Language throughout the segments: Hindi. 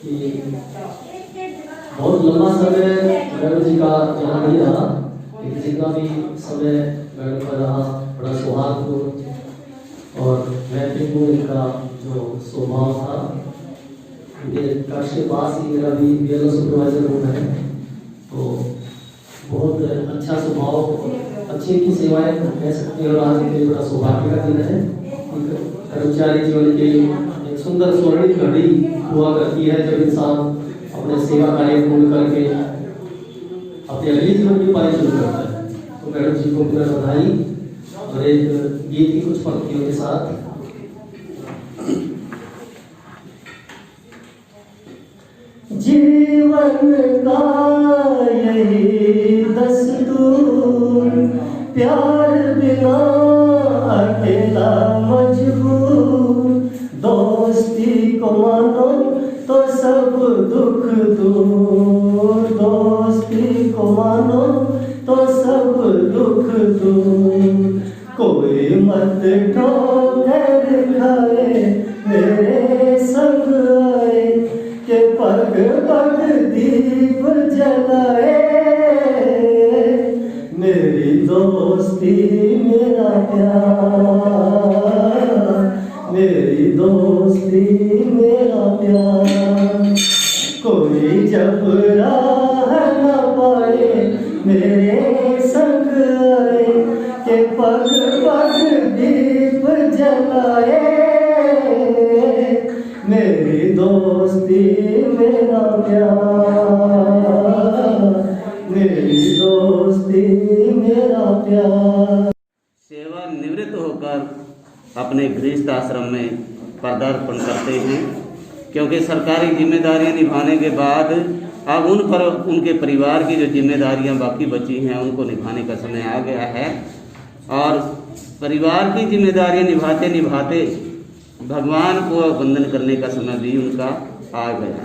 कि बहुत लंबा समय मैडम जी का यहाँ नहीं रहा, लेकिन जितना भी समय मैडम का रहा बड़ा सौहार्दपूर्ण और मैत्रीपूर्ण इनका जो स्वभाव था। मेरे घर के पास ही मेरा भी BLO सुपरवाइजर रूम है, तो बहुत अच्छा स्वभाव, अच्छी की सेवाएं कह सकते हैं। और आज के लिए बड़ा सौभाग्य का दिन है। कर्मचारी जीवन के एक सुंदर स्वर्णिम घड़ी हुआ करती है जब इंसान अपने सेवा कार्य पूर्ण करके अपने अगले जीवन की पारी शुरू करता है। तो मैडम जी को पूरा बधाई और एक गीत की कुछ पंक्तियों के साथ। जीवन का यही दस्तूर, प्यार बिना अकेला मजबूर, दोस्ती को मानो तो सब दुख दूर, दोस्ती को मानो तो सब दुख दूर। कोई मत ठोकर खाए मेरे संग आए, के पग पग दीप जलाए। मेरी दोस्ती मेरा प्यार, मेरी दोस्ती मेरा प्यार। कोई जब राह न पाए मेरे संग आए, के पग पग दीप जलाए। मेरी दोस्ती मेरा प्यार, मेरी दोस्ती मेरा प्यार। सेवानिवृत्त होकर अपने गृहस्थ आश्रम में पदार्पण करते हैं, क्योंकि सरकारी जिम्मेदारियां निभाने के बाद अब उन पर उनके परिवार की जो जिम्मेदारियां बाकी बची हैं उनको निभाने का समय आ गया है। और परिवार की जिम्मेदारियां निभाते निभाते भगवान को वंदन करने का समय भी उनका आ गया।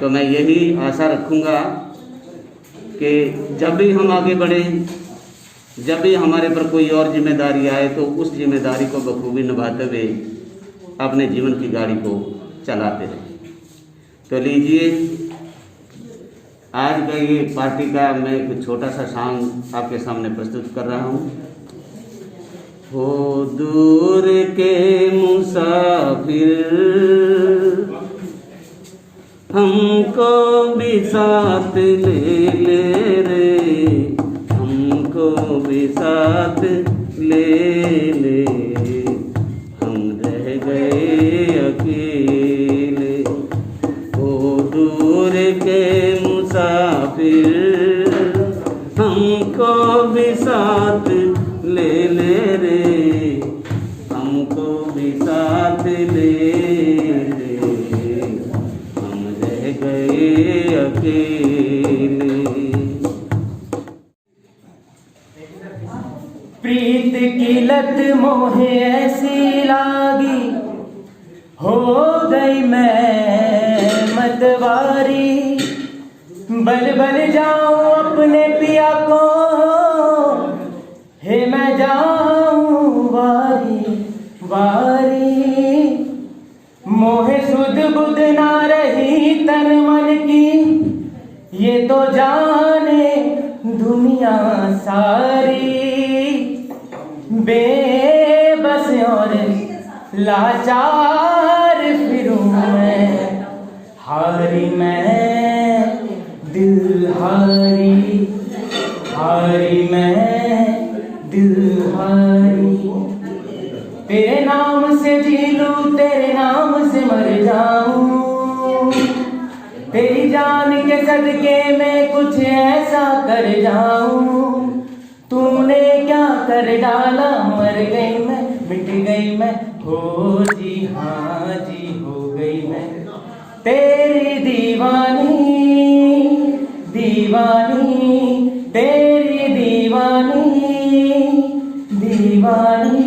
तो मैं यही आशा रखूँगा कि जब भी हम आगे बढ़ें, जब भी हमारे पर कोई और जिम्मेदारी आए तो उस जिम्मेदारी को बखूबी निभाते हुए अपने जीवन की गाड़ी को चलाते रहें। तो लीजिए, आज का ये पार्टी का मैं कुछ छोटा सा सॉन्ग आपके सामने प्रस्तुत कर रहा हूँ। हो दूर के मुसाफिर, हमको भी साथ ले ले रे, हमको भी साथ ले ले, हम रह गए अकेले। ओ दूर के मुसाफिर, हमको भी साथ ले ले रे, हमको भी साथ ले ले, हम रह गए अकेले। प्रीत की लत मोहे ऐसी लागी, हो गई मैं मतवारी। बल बल जाऊं अपने पिया को, हे मैं जाऊं वारी वारी। मोहे सुध बुध ना रही तन मन की, ये तो जाने दुनिया सारी। बेबस और लाचार फिरूं मैं, हारी मैं दिल हारी, हारी मैं दिल हारी। तेरे नाम से जी लूं, तेरे नाम से मर जाऊं, तेरी जान के सदके में कुछ ऐसा कर जाऊं। तूने क्या कर डाला, मर गई मैं, मिट गई मैं, हो जी हाँ जी हो गई मैं। तेरी दीवानी दीवानी, तेरी दीवानी दीवानी।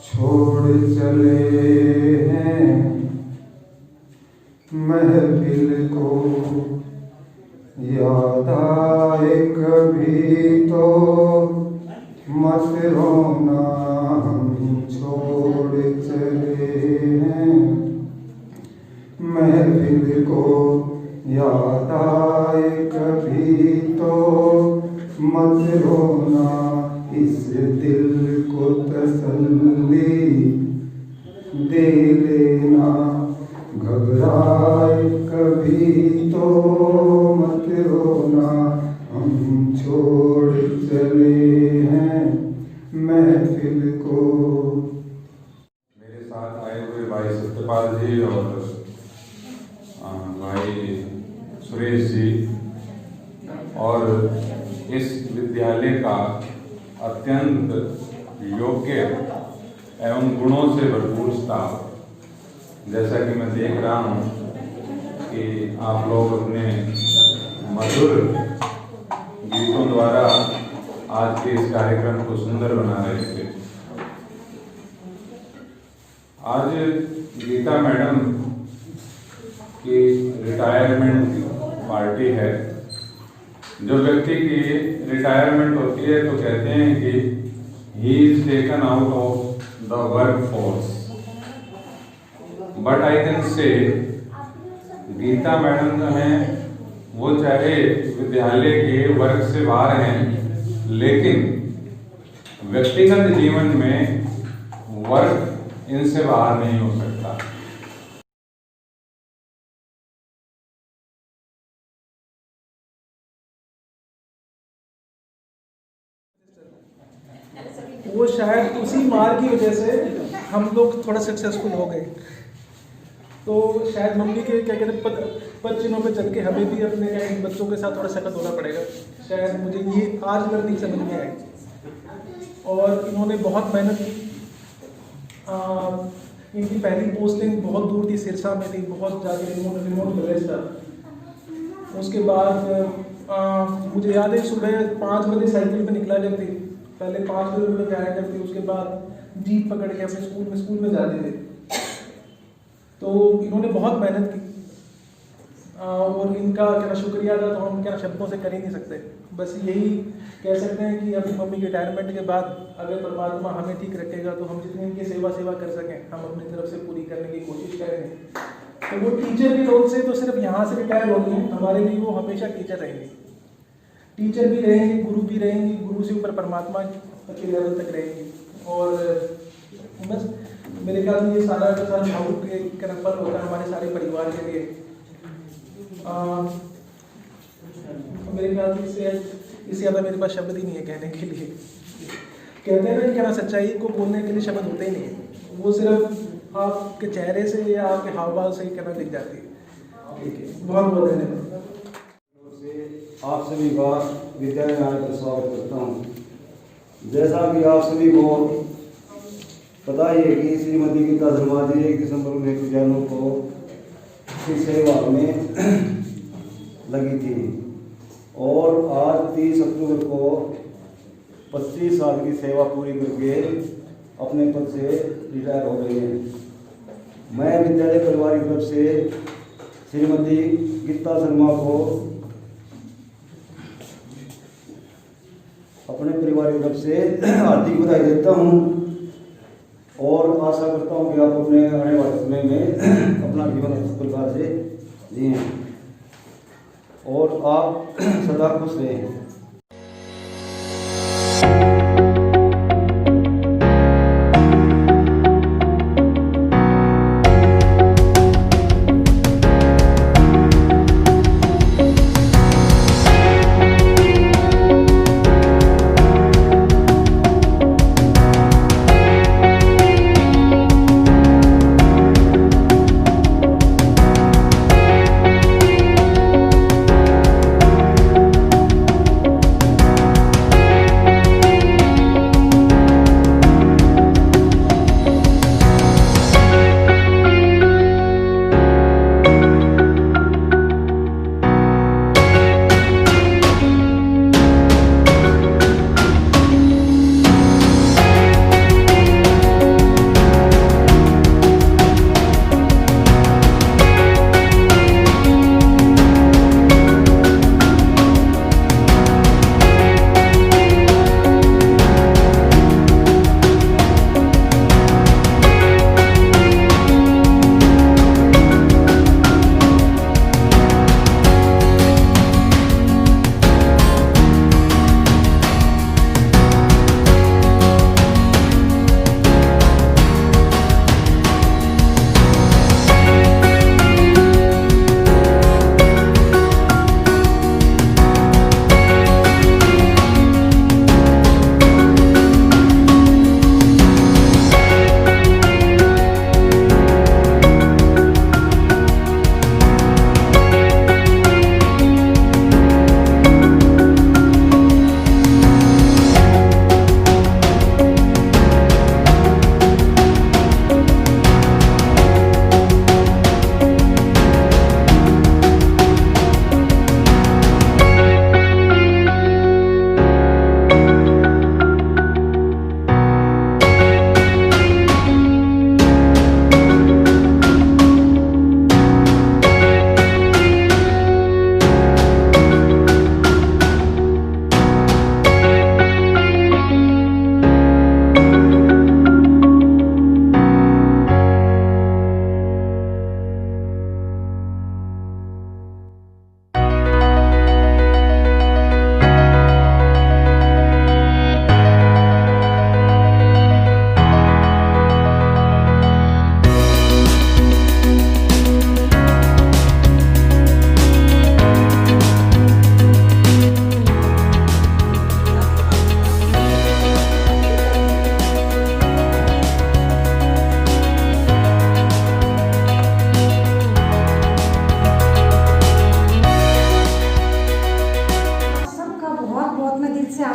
छोड़ चले हैं महफिल को याद आए कभी तो मत रोना, हम छोड़ चले हैं महफिल को। याद आए कभी तो मत रोना, इस दिल को तसल्ली दे लेना। घबराए कभी तो मत रोना, हम छोड़ चले हैं महफिल को। मेरे साथ आए हुए भाई सत्यपाल जी और भाई सुरेश जी और इस विद्यालय का अत्यंत योग्य एवं गुणों से भरपूर स्टाफ, जैसा कि मैं देख रहा हूँ कि आप लोग अपने मधुर गीतों द्वारा आज के इस कार्यक्रम को सुंदर बना रहे थे। आज गीता मैडम की रिटायरमेंट पार्टी है। जो व्यक्ति की रिटायरमेंट होती है तो कहते हैं कि he is taken out of the work force, but I can say Geeta madam जो हैं वो चाहे विद्यालय के वर्ग से बाहर हैं, लेकिन व्यक्तिगत जीवन में वर्क इनसे बाहर नहीं हो सकता। वो शायद उसी मार की वजह से हम लोग थोड़ा सक्सेसफुल हो गए। तो शायद मम्मी के क्या कहते हैं पद चिन्हों पे चल के हमें भी अपने क्या कहते हैं बच्चों के साथ थोड़ा सख्त होना पड़ेगा। शायद मुझे ये आज लर्निंग समझ में आई। और इन्होंने बहुत मेहनत की। इनकी पहली पोस्टिंग बहुत दूर थी, सिरसा में थी, बहुत ज़्यादा रिमोट विलेज था। उसके बाद मुझे याद है सुबह 5 बजे साइकिल पे निकला करती, पहले 5 बजे में जाया करती, उसके बाद जीप पकड़ के अपने स्कूल में जाते थे। तो इन्होंने बहुत मेहनत की और इनका क्या शुक्रिया था तो हम क्या शब्दों से कर ही नहीं सकते। बस यही कह सकते हैं कि अपनी मम्मी के रिटायरमेंट के बाद अगर परमात्मा हमें ठीक रखेगा तो हम जितनी इनकी सेवा कर सकें हम अपनी तरफ से पूरी करने की कोशिश करेंगे। तो वो टीचर के रोल से तो सिर्फ यहाँ से रिटायर हो गई, हमारे लिए वो हमेशा टीचर रहेंगे। टीचर भी रहेंगे, गुरु भी रहेंगी, गुरु से ऊपर परमात्मा के लेवल तक रहेंगे। और बस मेरे ख्याल में ये सारा का सारा भावुक एक पल होता है हमारे सारे परिवार के लिए। मेरे ख्याल से इससे ज़्यादा मेरे पास शब्द ही नहीं है कहने के लिए। कहते हैं ना कि क्या सच्चाई को बोलने के लिए शब्द होते ही नहीं है, वो सिर्फ आपके चेहरे से या आपके हाव भाव से ही कहना दिख जाती है। ठीक है, बहुत बहुत धन्यवाद। आप सभी का विद्यालय में आने पर स्वागत करता हूँ। जैसा कि आप सभी को पता ही है कि श्रीमती गीता शर्मा जी 1 दिसंबर 1991 को इस सेवा में लगी थी और आज 30 अक्टूबर को 25 साल की सेवा पूरी करके अपने पद से रिटायर हो गई हैं। मैं विद्यालय परिवार की तरफ से श्रीमती गीता शर्मा को अपने परिवार की तरफ से हार्दिक बधाई देता हूँ और आशा करता हूँ कि आप अपने आने वाले समय में अपना जीवन इस प्रकार से जिएं और आप सदा खुश रहें।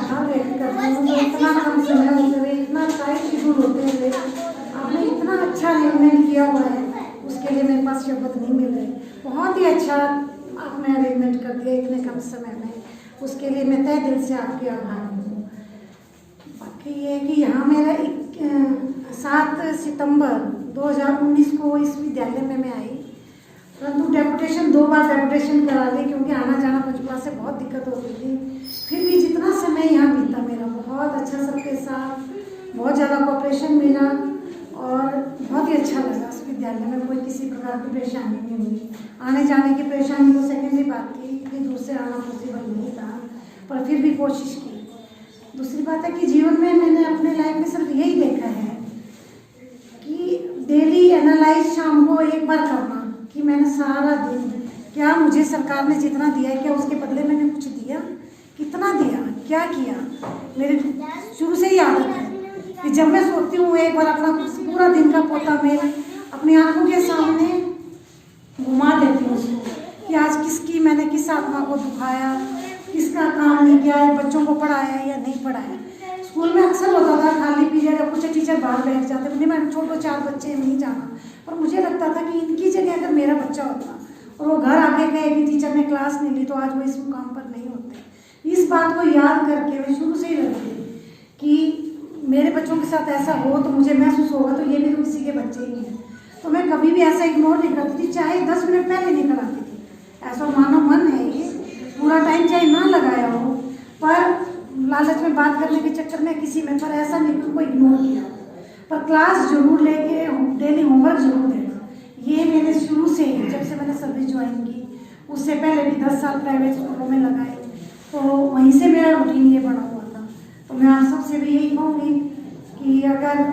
आभार व्यक्त करती हूँ। जो इतना कम समय होते हुए इतना टाइट शेड्यूल होते हुए आपने इतना अच्छा अरेंजमेंट किया हुआ है, उसके लिए मेरे पास शब्द नहीं मिल रहे। बहुत ही अच्छा आपने अरेंजमेंट कर दिया इतने कम समय में, उसके लिए मैं तहे दिल से आपके आभार हूँ। बाकी ये है कि यहाँ मेरा 7 सितंबर 2019 को इस विद्यालय में मैं आई, परंतु डेपुटेशन 2 बार डेपुटेशन करा ली क्योंकि आना जाना पंचकुला से बहुत दिक्कत होती थी। फिर भी जितना समय यहाँ बीता मेरा बहुत अच्छा, सबके साथ बहुत ज़्यादा कोऑपरेशन मिला और बहुत ही अच्छा लगा। उस विद्यालय में कोई किसी प्रकार की परेशानी नहीं हुई। आने जाने की परेशानी तो सेकेंडरी बात थी, इतनी दूर से आना पॉसिबल नहीं था, पर फिर भी कोशिश की। दूसरी बात है कि जीवन में मैंने अपने लाइफ में सिर्फ यही देखा है कि डेली एनालाइज शाम को एक बार करना कि मैंने सारा दिन क्या मुझे सरकार ने जितना दिया है क्या उसके बदले मैंने कुछ दिया, कितना दिया, क्या किया। मेरे शुरू से ही आदत है कि जब मैं सोती हूँ एक बार अपना पूरा दिन का पोता मेल अपनी आंखों के सामने घुमा देती हूँ उसको कि आज किसकी मैंने किस आत्मा को दुखाया, किसका काम नहीं किया है, बच्चों को पढ़ाया या नहीं पढ़ाया। स्कूल में अक्सर होता था खाली पीरियड या कुछ टीचर बाहर बैठ जाते, मुझे मैंने छोटे 4 बच्चे नहीं जाना, पर मुझे लगता था कि इनकी जगह अगर मेरा बच्चा होता और वो घर आके कहे कि टीचर ने क्लास नहीं ली तो आज वो इस मुकाम पर नहीं होते। इस बात को याद करके मैं शुरू से ही लगी कि मेरे बच्चों के साथ ऐसा हो तो मुझे महसूस होगा तो ये भी तो किसी के बच्चे ही हैं। तो मैं कभी भी ऐसा इग्नोर नहीं करती थी, चाहे 10 मिनट पहले निकल आती थी। ऐसा मानव मन है ये, पूरा टाइम चाहे ना लगाया हो, पर लालच में बात करने के चक्कर में किसी में, पर ऐसा नहीं कि उनको इग्नोर किया, पर क्लास जरूर लेके डेली होमवर्क जरूर देना। ये मैंने शुरू से ही, जब से मैंने सर्विस ज्वाइन की, उससे पहले भी 10 साल प्राइवेट स्कूलों में लगाए, तो वहीं से मेरा रूटीन ये बना हुआ था। तो मैं आप सबसे भी यही कहूँगी कि अगर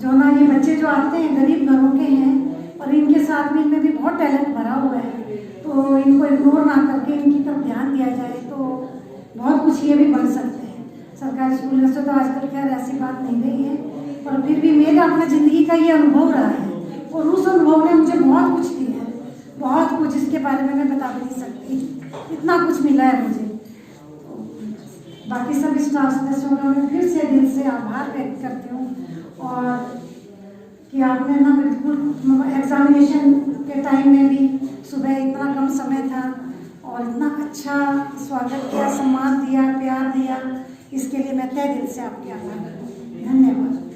जो ना ये बच्चे जो आते हैं गरीब घरों के हैं और इनके साथ में इनमें भी बहुत टैलेंट भरा हुआ है, तो इनको इग्नोर ना करके इनकी तरफ ध्यान दिया जाए तो बहुत कुछ ये भी बन सकते हैं। सरकारी स्कूल में से तो आजकल खैर ऐसी बात नहीं रही है, पर फिर भी मेरा अपना ज़िंदगी का ये अनुभव रहा है और उस अनुभव ने मुझे बहुत कुछ दिया है, बहुत कुछ, इसके बारे में मैं बता भी नहीं सकती, इतना कुछ मिला है मुझे। बाकी सब स्टाफ सदस्यों का मैं फिर से दिल से आभार व्यक्त करती हूँ और कि आपने ना बिल्कुल एग्जामिनेशन के टाइम में भी सुबह इतना कम समय था और इतना अच्छा स्वागत किया, सम्मान दिया, प्यार दिया, इसके लिए मैं तहे दिल से आपके आभार करती हूँ। धन्यवाद।